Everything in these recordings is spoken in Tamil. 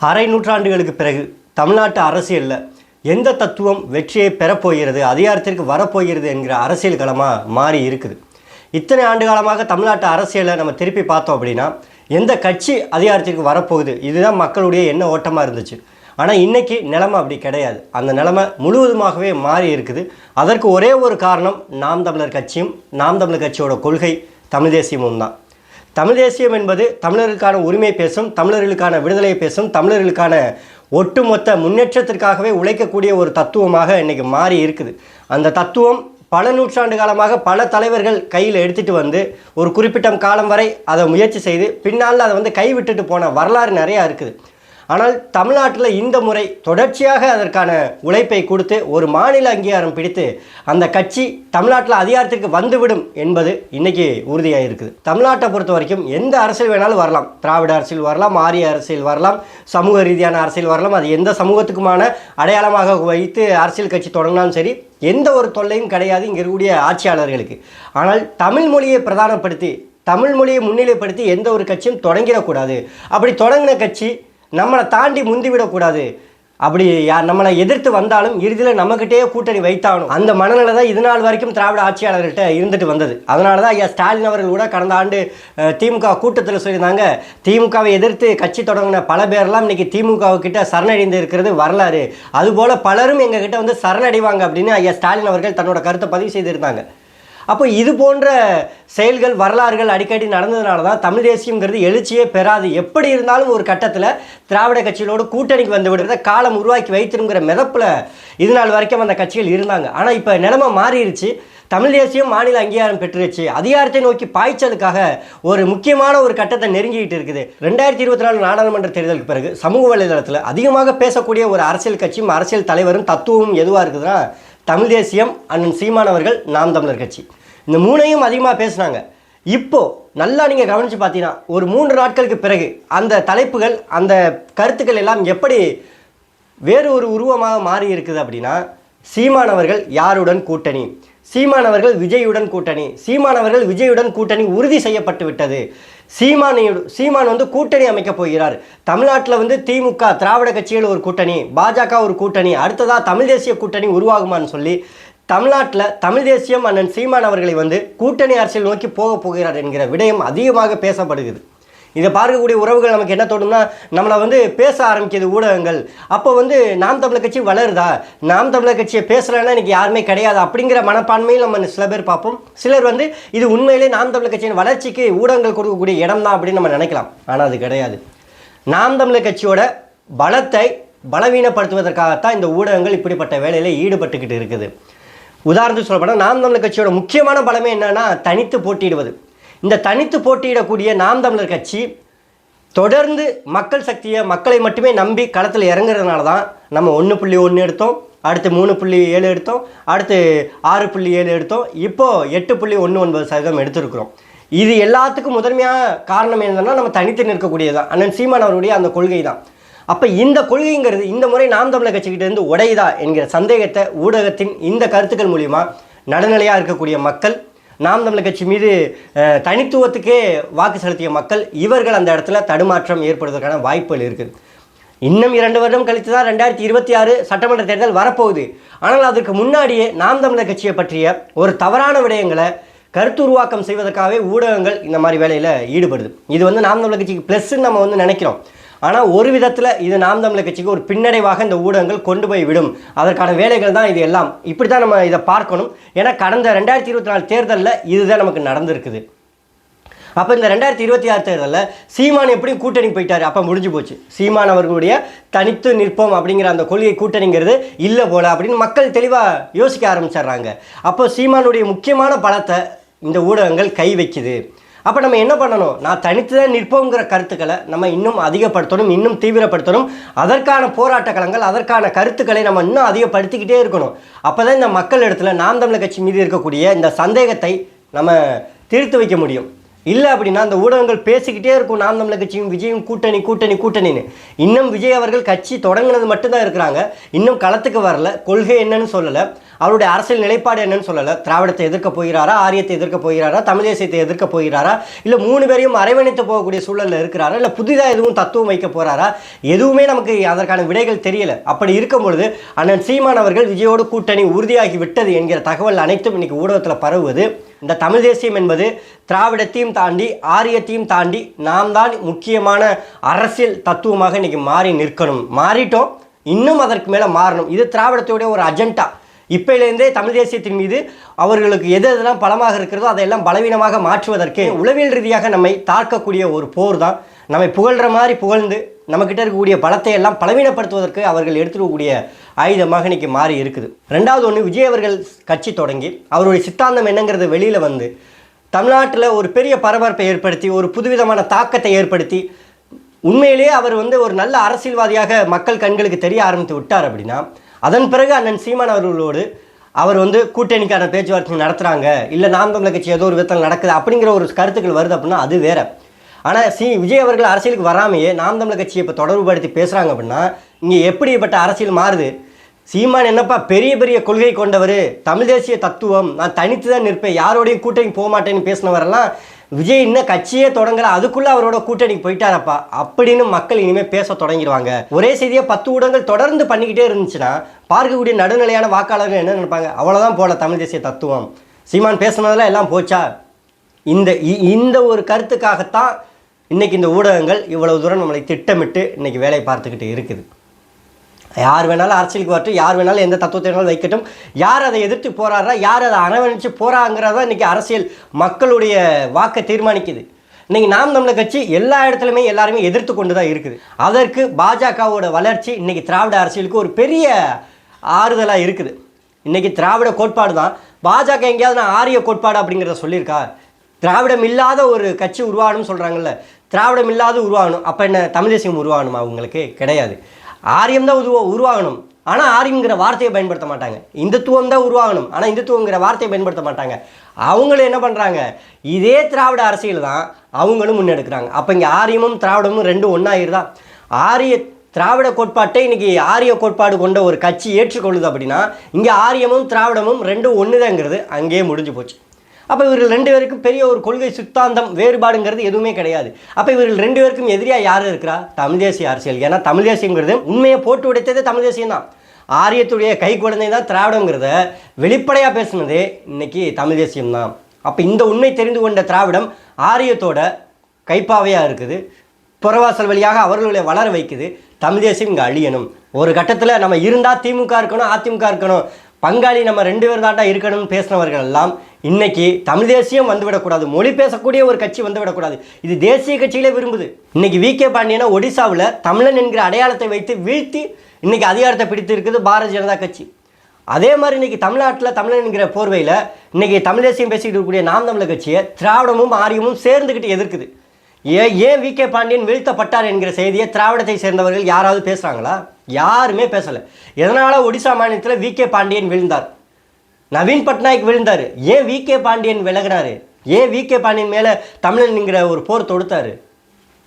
அரை நூற்றாண்டுகளுக்கு பிறகு தமிழ்நாட்டு அரசியலில் எந்த தத்துவம் வெற்றியை பெறப்போகிறது, அதிகாரத்திற்கு வரப்போகிறது என்கிற அரசியல் களமாக மாறி இருக்குது. இத்தனை ஆண்டு காலமாக தமிழ்நாட்டு அரசியலை நம்ம திருப்பி பார்த்தோம் அப்படின்னா எந்த கட்சி அதிகாரத்திற்கு வரப்போகுது, இதுதான் மக்களுடைய எண்ண ஓட்டமாக இருந்துச்சு. ஆனால் இன்றைக்கி நிலைமை அப்படி கிடையாது. அந்த நிலைமை முழுவதுமாகவே மாறி இருக்குது. அதற்கு ஒரே ஒரு காரணம் நாம் தமிழர் கட்சியும் நாம் தமிழர் கட்சியோட கொள்கை தமிழ் தேசியமும் தான். தமிழ் தேசியம் என்பது தமிழர்களுக்கான உரிமை பேசும், தமிழர்களுக்கான விடுதலையை பேசும், தமிழர்களுக்கான ஒட்டுமொத்த முன்னேற்றத்திற்காகவே உழைக்கக்கூடிய ஒரு தத்துவமாக இன்றைக்கி மாறி இருக்குது. அந்த தத்துவம் பல நூற்றாண்டு காலமாக பல தலைவர்கள் கையில் எடுத்துகிட்டு வந்து ஒரு குறிப்பிட்ட காலம் வரை அதை முயற்சி செய்து பின்னால் அதை கைவிட்டுட்டு போன வரலாறு நிறையா இருக்குது. ஆனால் தமிழ்நாட்டில் இந்த முறை தொடர்ச்சியாக அதற்கான உழைப்பை கொடுத்து ஒரு மாநில அங்கீகாரம் பிடித்து அந்த கட்சி தமிழ்நாட்டில் அதிகாரத்திற்கு வந்துவிடும் என்பது இன்றைக்கி உறுதியாக இருக்குது. தமிழ்நாட்டை பொறுத்த வரைக்கும் எந்த அரசியல் வேணாலும் வரலாம். திராவிட அரசியல் வரலாம், ஆரிய அரசியல் வரலாம், சமூக ரீதியான அரசியல் வரலாம். அது எந்த சமூகத்துக்குமான அடையாளமாக வைத்து அரசியல் கட்சி தொடங்கினாலும் சரி, எந்த ஒரு தொல்லையும் கிடையாது இங்கே இருக்கக்கூடிய ஆட்சியாளர்களுக்கு. ஆனால் தமிழ் மொழியை பிரதானப்படுத்தி, தமிழ் மொழியை முன்னிலைப்படுத்தி எந்த ஒரு கட்சியும் தொடங்கிடக்கூடாது. அப்படி தொடங்கின கட்சி நம்மளை தாண்டி முந்திவிடக்கூடாது. அப்படி நம்மளை எதிர்த்து வந்தாலும் இறுதியில் நம்மக்கிட்டே கூட்டணி வைத்தாகணும். அந்த மனநிலை தான் இது நாள் வரைக்கும் திராவிட ஆட்சியாளர்கள்ட்ட இருந்துட்டு வந்தது. அதனால தான் ஐயா ஸ்டாலின் அவர்கள் கூட கடந்த ஆண்டு திமுக கூட்டத்தில் சொல்லியிருந்தாங்க, திமுகவை எதிர்த்து கட்சி தொடங்கின பல பேரெல்லாம் இன்றைக்கி திமுகவுக்கிட்ட சரணடைந்து இருக்கிறது வரலாறு, அதுபோல் பலரும் எங்ககிட்ட சரணடைவாங்க அப்படின்னு ஐயா ஸ்டாலின் அவர்கள் தன்னோட கருத்தை பதிவு செய்திருந்தாங்க. அப்போ இது போன்ற செயல்கள் வரலாறுகள் அடிக்கடி நடந்ததுனால தான் தமிழ் தேசியங்கிறது எழுச்சியே பெறாது. எப்படி இருந்தாலும் ஒரு கட்டத்தில் திராவிட கட்சிகளோடு கூட்டணிக்கு வந்து விடுறத காலம் உருவாக்கி வைத்திருங்கிற மிதப்பில் இது நாள் வரைக்கும் அந்த கட்சிகள் இருந்தாங்க. ஆனால் இப்போ நிலைமை மாறிடுச்சு. தமிழ் தேசியம் மாநில அங்கீகாரம் பெற்றுருச்சு. அதிகாரத்தை நோக்கி பாய்ச்சலுக்காக ஒரு முக்கியமான ஒரு கட்டத்தை நெருங்கிட்டு இருக்குது. 2024 நாடாளுமன்ற தேர்தலுக்கு பிறகு சமூக வலைதளத்தில் அதிகமாக பேசக்கூடிய ஒரு அரசியல் கட்சியும் அரசியல் தலைவரும் தத்துவமும் எதுவாக இருக்குதுன்னா தமிழ் தேசியம், அண்ணன் சீமான் அவர்கள், நாம் தமிழர் கட்சி. இந்த மூணையும் அதிகமாக பேசுனாங்க. இப்போது நல்லா நீங்கள் கவனித்து பார்த்தீங்கன்னா ஒரு 3 நாட்களுக்கு பிறகு அந்த தலைப்புகள், அந்த கருத்துக்கள் எல்லாம் எப்படி வேறு ஒரு உருவமாக மாறி இருக்குது அப்படின்னா, சீமானவர்கள் யாருடன் கூட்டணி, சீமானவர்கள் விஜயுடன் கூட்டணி, சீமானவர்கள் விஜயுடன் கூட்டணி உறுதி செய்யப்பட்டு விட்டது, சீமான் கூட்டணி அமைக்கப் போகிறார், தமிழ்நாட்டில் திமுக திராவிட கட்சிகள் ஒரு கூட்டணி, பாஜக ஒரு கூட்டணி, அடுத்ததாக தமிழ் தேசிய கூட்டணி உருவாகுமான்னு சொல்லி தமிழ்நாட்டில் தமிழ் தேசியம் அண்ணன் சீமான் அவர்களை கூட்டணி அரசியல் நோக்கி போகிறார் என்கிற விடயம் அதிகமாக பேசப்படுகிறது. இதை பார்க்கக்கூடிய உறவுகள் நமக்கு என்ன தோணும்னா, நம்மளை பேச ஆரம்பிக்கிறது ஊடகங்கள். அப்போ நாம் தமிழர் கட்சி வளருதா, நாம் தமிழர் கட்சியை பேசுகிறேன்னா இன்றைக்கி யாருமே கிடையாது அப்படிங்கிற மனப்பான்மையில் நம்ம சில பேர் பார்ப்போம். சிலர் இது உண்மையிலே நாம் தமிழர் கட்சியின் வளர்ச்சிக்கு ஊடகங்கள் கொடுக்கக்கூடிய இடம் தான் அப்படின்னு நம்ம நினைக்கலாம். ஆனால் அது கிடையாது. நாம் தமிழர் கட்சியோட பலத்தை பலவீனப்படுத்துவதற்காகத்தான் இந்த ஊடகங்கள் இப்படிப்பட்ட வேலையில் ஈடுபட்டுக்கிட்டு இருக்குது. உதாரணத்துக்கு சொல்லப்போனால் நாம் தமிழர் கட்சியோட முக்கியமான பலமே என்னென்னா தனித்து போட்டியிடுவது. இந்த தனித்து போட்டியிடக்கூடிய நாம் தமிழர் கட்சி தொடர்ந்து மக்கள் சக்தியை, மக்களை மட்டுமே நம்பி களத்தில் இறங்குறதுனால தான் நம்ம 1.1 எடுத்தோம், அடுத்து 3.7 எடுத்தோம், அடுத்து 6.7 எடுத்தோம், இப்போது 8.19% எடுத்திருக்கிறோம். இது எல்லாத்துக்கும் முதன்மையாக காரணம் என்னன்னா நம்ம தனித்து நிற்கக்கூடியதான் அண்ணன் சீமான் அவருடைய அந்த கொள்கை தான். அப்போ இந்த கொள்கைங்கிறது இந்த முறை நாம் தமிழர் கட்சிக்கிட்டேருந்து உடையுதா என்கிற சந்தேகத்தை ஊடகத்தின் இந்த கருத்துக்கள் மூலிமா நடுநிலையாக இருக்கக்கூடிய மக்கள், நாம் தமிழர் கட்சி மீது தனித்துவத்துக்கே வாக்கு செலுத்திய மக்கள், இவர்கள் அந்த இடத்துல தடுமாற்றம் ஏற்படுவதற்கான வாய்ப்புகள் இருக்குது. இன்னும் 2 வருடம் கழித்து தான் 2026 சட்டமன்ற தேர்தல் வரப்போகுது. ஆனால் அதற்கு முன்னாடியே நாம் தமிழர் கட்சியை பற்றிய ஒரு தவறான விடயங்களை கருத்து உருவாக்கம் செய்வதற்காகவே ஊடகங்கள் இந்த மாதிரி வேலையில் ஈடுபடுது. இது நாம் தமிழர் கட்சிக்கு ப்ளஸ்ன்னு நம்ம நினைக்கிறோம். ஆனால் ஒரு விதத்தில் இது நாம் தமிழர் கட்சிக்கு ஒரு பின்னடைவாக இந்த ஊடகங்கள் கொண்டு போய் விடும். அதற்கான வேலைகள் தான் இது எல்லாம். இப்படி தான் நம்ம இதை பார்க்கணும். ஏன்னா கடந்த 2024 தேர்தலில் இதுதான் நமக்கு நடந்திருக்குது. அப்போ இந்த 2026 தேர்தலில் சீமான் எப்படி கூட்டணி போயிட்டார், அப்போ முடிஞ்சு போச்சு. சீமான் அவர்களுடைய தனித்து நிற்போம் அப்படிங்கிற அந்த கொள்கை கூட்டணிங்கிறது இல்லை போல அப்படின்னு மக்கள் தெளிவாக யோசிக்க ஆரம்பிச்சிடுறாங்க. அப்போ சீமானுடைய முக்கியமான பலத்தை இந்த ஊடகங்கள் கை வைக்குது. அப்போ நம்ம என்ன பண்ணணும், நான் தனித்து தான் நிற்போங்கிற கருத்துக்களை நம்ம இன்னும் அதிகப்படுத்தணும், இன்னும் தீவிரப்படுத்தணும். அதற்கான போராட்ட களங்கள், அதற்கான கருத்துக்களை நம்ம இன்னும் அதிகப்படுத்திக்கிட்டே இருக்கணும். அப்போ தான் இந்த மக்கள் இடத்துல நாம் தமிழர் கட்சி மீது இருக்கக்கூடிய இந்த சந்தேகத்தை நம்ம தீர்த்து வைக்க முடியும். இல்லை அப்படின்னா அந்த ஊடகங்கள் பேசிக்கிட்டே இருக்கும், நாம் தமிழர் கட்சியும் விஜயும் கூட்டணி கூட்டணி கூட்டணின்னு. இன்னும் விஜய் அவர்கள் கட்சி தொடங்கினது மட்டும்தான் இருக்கிறாங்க, இன்னும் களத்துக்கு வரல, கொள்கை என்னன்னு சொல்லலை. அவருடைய அரசியல் நிலைப்பாடு என்னன்னு சொல்லலை. திராவிடத்தை எதிர்க்க போகிறாரா, ஆரியத்தை எதிர்க்க போகிறாரா, தமிழ் தேசியத்தை எதிர்க்க போகிறாரா, இல்லை 3 பேரையும் அரவணைத்து போகக்கூடிய சூழலில் இருக்கிறாரா, இல்லை புதிதாக எதுவும் தத்துவம் வைக்க போகிறாரா, எதுவுமே நமக்கு அதற்கான விடைகள் தெரியலை. அப்படி இருக்கும் பொழுது அண்ணன் சீமான் அவர்கள் விஜயோடு கூட்டணி உறுதியாகி விட்டது என்கிற தகவல் அனைத்தும் இன்னைக்கு ஊடகத்தில் பரவுவது. இந்த தமிழ் தேசியம் என்பது திராவிடத்தையும் தாண்டி ஆரியத்தையும் தாண்டி நாம் தான் முக்கியமான அரசியல் தத்துவமாக இன்னைக்கு மாறி நிற்கணும். மாறிட்டோம், இன்னும் அதற்கு மேலே மாறணும். இது திராவிடத்துடைய ஒரு அஜெண்டா. இப்போலேருந்தே தமிழ் தேசியத்தின் மீது அவர்களுக்கு எது எதெல்லாம் பலமாக இருக்கிறதோ அதையெல்லாம் பலவீனமாக மாற்றுவதற்கு உளவியல் ரீதியாக நம்மை தாக்கக்கூடிய ஒரு போர் தான். நம்மை புகழ்கிற மாதிரி புகழ்ந்து நம்மக்கிட்ட இருக்கக்கூடிய பலத்தை எல்லாம் பலவீனப்படுத்துவதற்கு அவர்கள் எடுத்துக்கக்கூடிய ஆயுதமாக இன்னைக்கு மாறி இருக்குது. ரெண்டாவது ஒன்று, விஜய் அவர்கள் கட்சி தொடங்கி அவருடைய சித்தாந்தம் என்னங்கிறது வெளியில் வந்து தமிழ்நாட்டில் ஒரு பெரிய பரபரப்பை ஏற்படுத்தி ஒரு புதுவிதமான தாக்கத்தை ஏற்படுத்தி உண்மையிலேயே அவர் ஒரு நல்ல அரசியல்வாதியாக மக்கள் கண்களுக்கு தெரிய ஆரம்பித்து விட்டார். அப்படின்னா அதன் பிறகு அண்ணன் சீமான் அவர்களோடு அவர் கூட்டணிக்கான பேச்சுவார்த்தை நடத்துகிறாங்க, இல்லை நாம் தமிழர் கட்சி ஏதோ ஒரு விதத்தில் நடக்குது அப்படிங்கிற ஒரு கருத்துக்கள் வருது அப்படின்னா அது வேற. ஆனால் விஜய் அவர்கள் அரசியலுக்கு வராமையே நாம் தமிழர் கட்சியை இப்போ தொடர்புபடுத்தி பேசுகிறாங்க அப்படின்னா இங்கே எப்படிப்பட்ட அரசியல் மாறுது? சீமான் என்னப்பா பெரிய பெரிய கொள்கை கொண்டவர், தமிழ் தேசிய தத்துவம், நான் தனித்து தான் நிற்பேன், யாரோடையும் கூட்டணி போக மாட்டேன்னு பேசினவரெல்லாம் விஜய் இன்னும் கட்சியே தொடங்கலை, அதுக்குள்ளே அவரோட கூட்டணிக்கு போயிட்டாரப்பா அப்படின்னு மக்கள் இனிமேல் பேச தொடங்கிடுவாங்க. ஒரே செய்தியை 10 ஊடகங்கள் தொடர்ந்து பண்ணிக்கிட்டே இருந்துச்சுன்னா பார்க்கக்கூடிய நடுநிலையான வாக்காளர்கள் என்ன நினைப்பாங்க? அவ்வளோதான் போல தமிழ் தேசிய தத்துவம், சீமான் பேசுனதெல்லாம் எல்லாம் போச்சா? இந்த ஒரு கருத்துக்காகத்தான் இன்றைக்கி இந்த ஊடகங்கள் இவ்வளவு தூரம் நம்மளை திட்டமிட்டு இன்றைக்கி வேலை பார்த்துக்கிட்டு இருக்குது. யார் வேணாலும் அரசியலுக்கு வரட்டும், யார் வேணாலும் எந்த தத்துவத்தை வேணாலும் வைக்கட்டும், யார் அதை எதிர்த்து போகிறாரா, யார் அதை அரவணைச்சு போகிறாங்கிறதா இன்றைக்கி அரசியல் மக்களுடைய வாக்கை தீர்மானிக்குது. இன்றைக்கி நாம் தமிழர் கட்சி எல்லா இடத்துலையுமே எல்லாருமே எதிர்த்து கொண்டு தான் இருக்குது. அதற்கு பாஜகவோட வளர்ச்சி இன்றைக்கி திராவிட அரசியலுக்கு ஒரு பெரிய ஆறுதலாக இருக்குது. இன்றைக்கி திராவிட கோட்பாடு தான். பாஜக எங்கேயாவது நான் ஆரிய கோட்பாடு அப்படிங்கிறத சொல்லியிருக்கா? திராவிடம் இல்லாத ஒரு கட்சி உருவாகணும்னு சொல்கிறாங்கல்ல, திராவிடம் இல்லாத உருவாகணும். அப்போ என்ன தமிழ் தேசியம் உருவாகணுமா? அவங்களுக்கு கிடையாது. ஆரியம் தான் உருவாகணும், ஆனால் ஆரியங்கிற வார்த்தையை பயன்படுத்த மாட்டாங்க. இந்துத்துவம் தான் உருவாகணும், ஆனால் இந்துத்துவங்கிற வார்த்தையை பயன்படுத்த மாட்டாங்க. அவங்களும் என்ன பண்ணுறாங்க? இதே திராவிட அரசியல் தான் அவங்களும் முன்னெடுக்கிறாங்க. அப்போ இங்கே ஆரியமும் திராவிடமும் ரெண்டும் ஒன்றாயிருதா? திராவிட கோட்பாட்டை இன்றைக்கி ஆரிய கோட்பாடு கொண்ட ஒரு கட்சி ஏற்றுக்கொள்ளுது அப்படின்னா இங்கே ஆரியமும் திராவிடமும் ரெண்டும் ஒன்றுதாங்கிறது அங்கேயே முடிஞ்சு போச்சு. அப்போ இவர்கள் 2 பேருக்கும் பெரிய ஒரு கொள்கை சித்தாந்தம் வேறுபாடுங்கிறது எதுவுமே கிடையாது. அப்போ இவர்கள் 2 பேருக்கும் எதிரியாக யார் இருக்கிறா? தமிழ் தேசிய அரசியல். ஏன்னா தமிழ் தேசியங்கிறது உண்மையை போட்டு உடைத்ததே தமிழ் தேசியம் தான். ஆரியத்துடைய கை குழந்தை தான் திராவிடங்கிறத வெளிப்படையாக பேசுனதே இன்னைக்கு தமிழ் தேசியம் தான். அப்போ இந்த உண்மை தெரிந்து கொண்ட திராவிடம் ஆரியத்தோட கைப்பாவையாக இருக்குது, புறவாசல் வழியாக அவர்களுடைய வளர வைக்குது. தமிழ் தேசியம் இங்கே அழியணும். ஒரு கட்டத்தில் நம்ம இருந்தால் திமுக இருக்கணும், அதிமுக இருக்கணும், பங்காளி நம்ம 2 பேர் தாண்டா இருக்கணும்னு பேசினவர்கள் எல்லாம் இன்னைக்கு தமிழ் தேசியம் வந்துவிடக்கூடாது, மொழி பேசக்கூடிய ஒரு கட்சி வந்துவிடக்கூடாது, இது தேசிய கட்சியிலே விரும்புது. இன்னைக்கு வி.கே. பாண்டியனை ஒடிசாவில் தமிழன் என்கிற அடையாளத்தை வைத்து வீழ்த்தி இன்னைக்கு அதிகாரத்தை பிடித்து இருக்குது பாரதிய ஜனதா கட்சி. அதே மாதிரி இன்னைக்கு தமிழ்நாட்டில் தமிழன் என்கிற போர்வையில் இன்னைக்கு தமிழ் தேசியம் பேசிக்கிட்டு இருக்கக்கூடிய நாம் தமிழர் கட்சியை திராவிடமும் ஆரியமும் சேர்ந்துக்கிட்டு எதிர்க்குது. ஏன் வி.கே. பாண்டியன் வீழ்த்தப்பட்டார் என்கிற செய்தியை திராவிடத்தை சேர்ந்தவர்கள் யாராவது பேசுகிறாங்களா? யாருமே பேசலை. எதனால் ஒடிசா மாநிலத்தில் வி.கே. பாண்டியன் விழுந்தார், நவீன் பட்நாயக் விழுந்தார், ஏன் வி.கே. பாண்டியன் விலகினார், ஏன் வி.கே. பாண்டியன் மேலே தமிழன்ங்கிற ஒரு போர் தொடுத்தார்?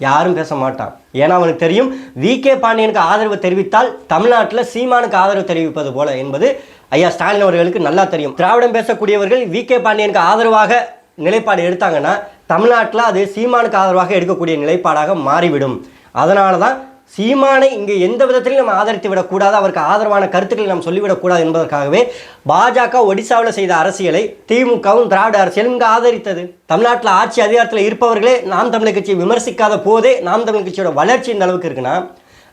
யாரும் பேச மாட்டான். ஏன்னா அவனுக்கு தெரியும் வி.கே. பாண்டியனுக்கு ஆதரவு தெரிவித்தால் தமிழ்நாட்டில் சீமானுக்கு ஆதரவு தெரிவிப்பது போல என்பது ஐயா ஸ்டாலின் அவர்களுக்கு நல்லா தெரியும். திராவிடம் பேசக்கூடியவர்கள் வி.கே. பாண்டியனுக்கு ஆதரவாக நிலைப்பாடு எடுத்தாங்கன்னா தமிழ்நாட்டில் அது சீமானுக்கு ஆதரவாக எடுக்கக்கூடிய நிலைப்பாடாக மாறிவிடும். அதனால தான் சீமானை இங்கே எந்த விதத்திலையும் நம்ம ஆதரித்து விடக்கூடாது, அவருக்கு ஆதரவான கருத்துக்களை நாம் சொல்லிவிடக்கூடாது என்பதற்காகவே பாஜக ஒடிசாவில் செய்த அரசியலை திமுகவும் திராவிட அரசியலும் இங்கே ஆதரித்தது. தமிழ்நாட்டில் ஆட்சி அதிகாரத்தில் இருப்பவர்களே நாம் தமிழர் கட்சியை விமர்சிக்காத போதே நாம் தமிழர் கட்சியோட வளர்ச்சி இந்த அளவுக்கு இருக்குன்னா,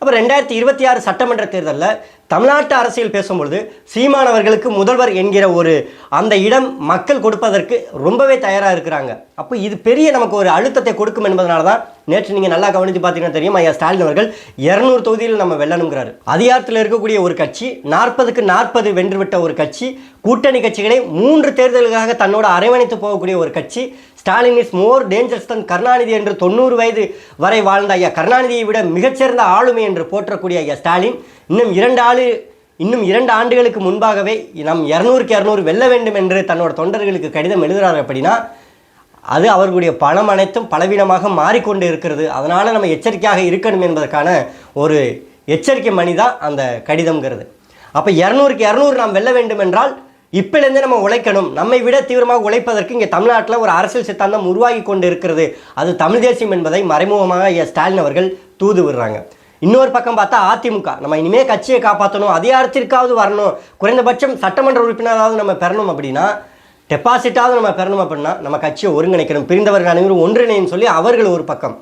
அப்போ 2026 சட்டமன்ற தேர்தலில் தமிழ்நாட்டு அரசியல் பேசும்பொழுது சீமானவர்களுக்கு முதல்வர் என்கிற ஒரு அந்த இடம் மக்கள் கொடுப்பதற்கு ரொம்பவே தயாராக இருக்கிறாங்க. அப்போ இது பெரிய நமக்கு ஒரு அழுத்தத்தை கொடுக்கும் என்பதனால தான் நேற்று நீங்கள் நல்லா கவனித்து பார்த்தீங்கன்னா தெரியும், ஐயா ஸ்டாலின் அவர்கள் 200 தொகுதியில் நம்ம வெல்லணுங்கிறாரு. அதிகாரத்தில் இருக்கக்கூடிய ஒரு கட்சி, 40க்கு 40 வென்றுவிட்ட ஒரு கட்சி, கூட்டணி கட்சிகளை 3 தேர்தலுக்காக தன்னோட அரவணைத்து போகக்கூடிய ஒரு கட்சி. Stalin is more dangerous than Karunanidhi என்று 90 வயது வரை வாழ்ந்த ஐயா கருணாநிதியை விட மிகச்சிறந்த ஆளுமை என்று போற்றக்கூடிய ஐயா ஸ்டாலின் இன்னும் 2 ஆண்டுகளுக்கு முன்பாகவே நம் 200க்கு 200 வெல்ல வேண்டும் என்று தன்னோட தொண்டர்களுக்கு கடிதம் எழுதுகிறார். அப்படின்னா அது அவர்களுடைய பணம் அனைத்தும் பலவீனமாக மாறிக்கொண்டு இருக்கிறது. அதனால் நம்ம எச்சரிக்கையாக இருக்கணும் என்பதற்கான ஒரு எச்சரிக்கை மணி தான் அந்த கடிதம்ங்கிறது. அப்போ 200க்கு 200 நாம் வெல்ல வேண்டும் என்றால் இப்போலேருந்தே நம்ம உழைக்கணும், நம்மை விட தீவிரமாக உழைப்பதற்கு இங்கே தமிழ்நாட்டில் ஒரு அரசியல் சித்தாந்தம் உருவாகி கொண்டு இருக்கிறது, அது தமிழ் தேசியம் என்பதை மறைமுகமாக ஸ்டாலின் அவர்கள் தூது விடுறாங்க. இன்னொரு பக்கம் பார்த்தா அதிமுக, நம்ம இனிமேல் கட்சியை காப்பாற்றணும், அதிகாரத்திற்காவது வரணும், குறைந்தபட்சம் சட்டமன்ற உறுப்பினராவது நம்ம பெறணும் அப்படின்னா, டெபாசிட்டாவது நம்ம பெறணும் அப்படின்னா நம்ம கட்சியை ஒருங்கிணைக்கணும், பிரிந்தவர்கள் அனைவரும் ஒன்றிணைன்னு சொல்லி அவர்கள் ஒரு பக்கம்.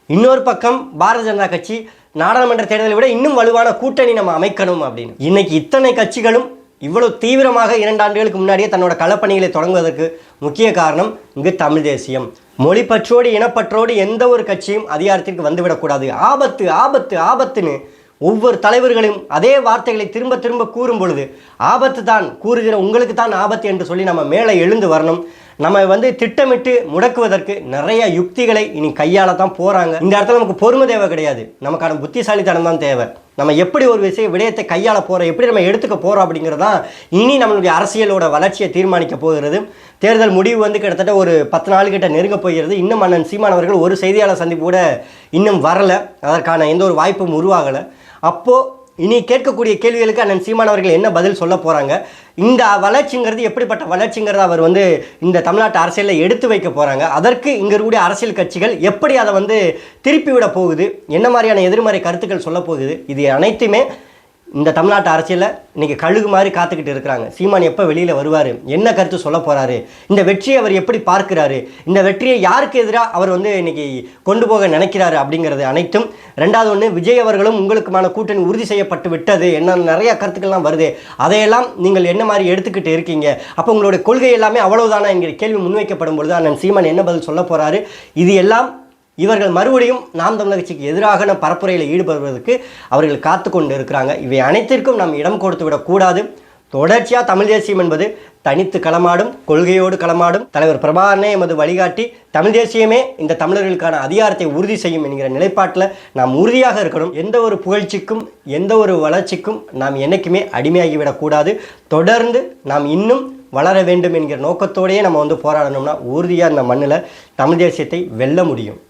இன்னொரு பக்கம் பாரதிய ஜனதா கட்சி நாடாளுமன்ற தேர்தலை விட இன்னும் வலுவான கூட்டணி நம்ம அமைக்கணும் அப்படின்னு. இன்னைக்கு இத்தனை கட்சிகளும் இவ்வளவு தீவிரமாக 2 ஆண்டுகளுக்கு முன்னாடியே தன்னோட களப்பணிகளை தொடங்குவதற்கு முக்கிய காரணம் இங்கு தமிழ் தேசியம். மொழிப்பற்றோடு இனப்பற்றோடு எந்த ஒரு கட்சியும் அதிகாரத்திற்கு வந்துவிடக்கூடாது, ஆபத்து ஆபத்து ஆபத்துன்னு ஒவ்வொரு தலைவர்களும் அதே வார்த்தைகளை திரும்ப திரும்ப கூறும் பொழுது ஆபத்து தான் கூறுகிற உங்களுக்கு தான் ஆபத்து என்று சொல்லி நம்ம மேலே எழுந்து வரணும். நம்ம திட்டமிட்டு முடக்குவதற்கு நிறைய யுக்திகளை இனி கையாள தான் போகிறாங்க. இந்த இடத்துல நமக்கு பொறுமை தேவை கிடையாது, நமக்கான புத்திசாலித்தனம் தான் தேவை. நம்ம எப்படி ஒரு விடயத்தை கையாள போகிறோம், எப்படி நம்ம எடுத்துக்க போகிறோம் அப்படிங்கிறதான் இனி நம்மளுடைய அரசியலோட வளர்ச்சியை தீர்மானிக்க போகிறது. தேர்தல் முடிவு கிட்டத்தட்ட ஒரு 10 நாள் கிட்ட நெருங்க போகிறது. இன்னும் அண்ணன் சீமான் அவர்கள் ஒரு செய்தியாளர் சந்திப்பு கூட இன்னும் வரலை, அதற்கான எந்த ஒரு வாய்ப்பும் உருவாகலை. அப்போது இனி கேட்கக்கூடிய கேள்விகளுக்கு அண்ணன் சீமான் அவர்கள் என்ன பதில் சொல்ல போகிறாங்க, இந்த வளர்ச்சிங்கிறது எப்படிப்பட்ட வளர்ச்சிங்கிறத அவர் இந்த தமிழ்நாட்டு அரசியலில் எடுத்து வைக்க போகிறாங்க, அதற்கு இங்கே இருக்கக்கூடிய அரசியல் கட்சிகள் எப்படி அதை திருப்பி விட போகுது, என்ன மாதிரியான எதிர்மறை கருத்துக்கள் சொல்ல போகுது, இது அனைத்துமே இந்த தமிழ்நாட்டு அரசியலில் இன்றைக்கி கழுகு மாதிரி காத்துக்கிட்டு இருக்கிறாங்க. சீமான் எப்போ வெளியில் வருவார், என்ன கருத்து சொல்ல போகிறாரு, இந்த வெற்றியை அவர் எப்படி பார்க்குறாரு, இந்த வெற்றியை யாருக்கு எதிராக அவர் இன்றைக்கி கொண்டு போக நினைக்கிறாரு அப்படிங்கிறது அனைத்தும். ரெண்டாவது விஜய் அவர்களும் உங்களுக்குமான கூட்டணி உறுதி செய்யப்பட்டு விட்டது, என்ன நிறைய கருத்துக்கள்லாம் வருது, அதையெல்லாம் நீங்கள் என்ன மாதிரி எடுத்துக்கிட்டு இருக்கீங்க, அப்போ உங்களுடைய கொள்கை எல்லாமே அவ்வளவுதானா என்கிற கேள்வி முன்வைக்கப்படும் பொழுது அண்ணன் சீமான் என்ன பதில் சொல்ல போகிறாரு, இது எல்லாம் இவர்கள் மறுபடியும் நாம் தமிழர் கட்சிக்கு எதிராக பரப்புரையில் ஈடுபடுவதற்கு அவர்கள் காத்து கொண்டு இருக்கிறாங்க. இவை அனைத்திற்கும் நாம் இடம் கொடுத்து விடக்கூடாது. தொடர்ச்சியாக தமிழ் தேசியம் என்பது தனித்து களமாடும், கொள்கையோடு களமாடும். தலைவர் பிரபாகரனே எமது வழிகாட்டி, தமிழ் தேசியமே இந்த தமிழர்களுக்கான அதிகாரத்தை உறுதி செய்யும் என்கிற நிலைப்பாட்டில் நாம் உறுதியாக இருக்கணும். எந்த ஒரு புகழ்ச்சிக்கும் எந்த ஒரு வளர்ச்சிக்கும் நாம் என்றைக்குமே அடிமையாகிவிடக்கூடாது. தொடர்ந்து நாம் இன்னும் வளர வேண்டும் என்கிற நோக்கத்தோடையே நம்ம போராடணும்னா உறுதியாக இந்த மண்ணில் தமிழ் தேசியத்தை வெல்ல முடியும்.